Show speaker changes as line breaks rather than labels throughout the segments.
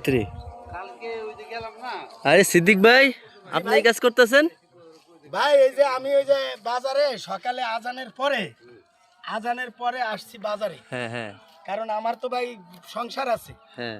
রাত্রি। আরে সিদ্দিক ভাই, আপনি এই কাজ করতেছেন?
ভাই এই যে আমি ওই যে বাজারে সকালে আজানের পরে আসছি বাজারে।
হ্যাঁ হ্যাঁ
কারণ আমার তো ভাই সংসার আছে,
হ্যাঁ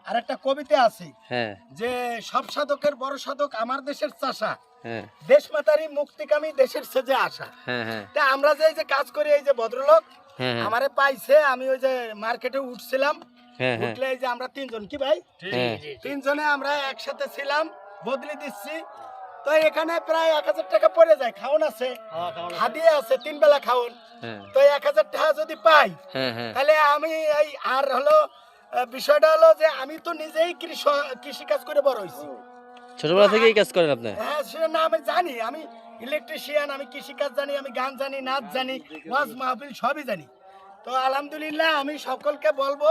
আর একটা কবিতা আছে
হ্যাঁ
যে সব সাধকের বড় সাধক আমার দেশের চাষা,
হ্যাঁ
দেশমাতারই মুক্তিকামী দেশের সেজে আসা।
হ্যাঁ হ্যাঁ
তা আমরা যে এই যে কাজ করি, এই যে ভদ্রলোক
হ্যাঁ
আমারে পাইছে, আমি ওই যে মার্কেটে উঠছিলাম,
হ্যাঁ হ্যাঁ
উঠলে এই যে আমরা তিনজন, কি ভাই
হ্যাঁ।
তিনজনে আমরা একসাথে ছিলাম, বদলি দিচ্ছি। তো এখানে প্রায় 1000 টাকা পড়ে যায়, খাওন আছে, হাদিয়ে আছে, 3 বেলা খাওন।
হ্যাঁ
তো 1000 টাকা যদি পাই,
হ্যাঁ হ্যাঁ
তাহলে আমি এই আর হলো বিষয়টা হলো যে আমি তো নিজেই কৃষি কাজ করে বড় হয়েছি।
ছোটবেলা থেকে এই কাজ করেন আপনি?
হ্যাঁ, সেটা না আমি জানি, আমি ইলেকট্রিশিয়ান, আমি কৃষি কাজ জানি, আমি গান জানি, নাচ জানি, ওয়াজ মাহফিল সবই জানি। তো আলহামদুলিল্লাহ আমি সকলকে বলবো,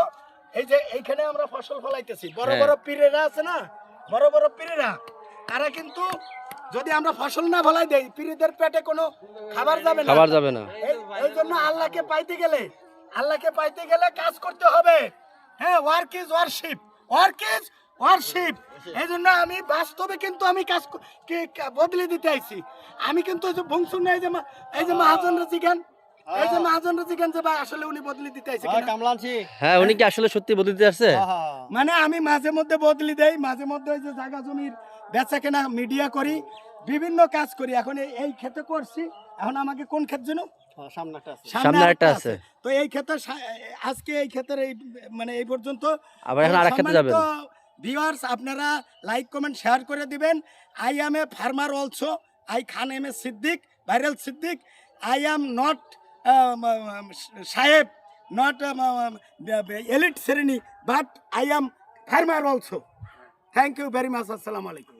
এই যে এইখানে আমরা ফসল ফলাইতেছি, বড় বড় পীরেরা আছে না, বড় বড় পীরেরা, তারা কিন্তু যদি আমরা ফসল না ফলাই দেই, পীরেদের পেটে কোনো খাবার যাবে না। এই জন্য আল্লাহকে পাইতে গেলে কাজ করতে হবে। হ্যাঁ, ওয়ার্ক ইজ ওয়ারশিপ, এই জন্য আমি বাস্তবে কিন্তু আমি কাজ বদলে দিতে আইছি। আমি কিন্তু বংশুর না, এই যে মহাজনরা জিগান, যে ভাই আসলে উনি বদলে দিতে আইছে কিনা?
হ্যাঁ, উনি কি আসলে সত্যি বদলে দিতে আসছে?
মানে আমি মাঝে মধ্যে বদলি দেই, মাঝে মধ্যে ওই যে জায়গা জমির বেচা কেনা মিডিয়া করি, বিভিন্ন কাজ করি। এখন এই ক্ষেতে করছি, এখন আমাকে কোন ক্ষেত যেন
সামনে একটা আছে।
তো এই ক্ষেতে আজকে এই ক্ষেতের এই মানে এই পর্যন্ত।
আবার এখন আরেক ক্ষেতে যাবেন।
ভিউয়ার্স, আপনারা লাইক কমেন্ট শেয়ার করে দিবেন। I am a farmer also, I Khan M A Siddique, viral Siddique. I am not সাহেব, not elite শ্রেণী, but I am farmer also. Thank you very much. Assalamu alaikum.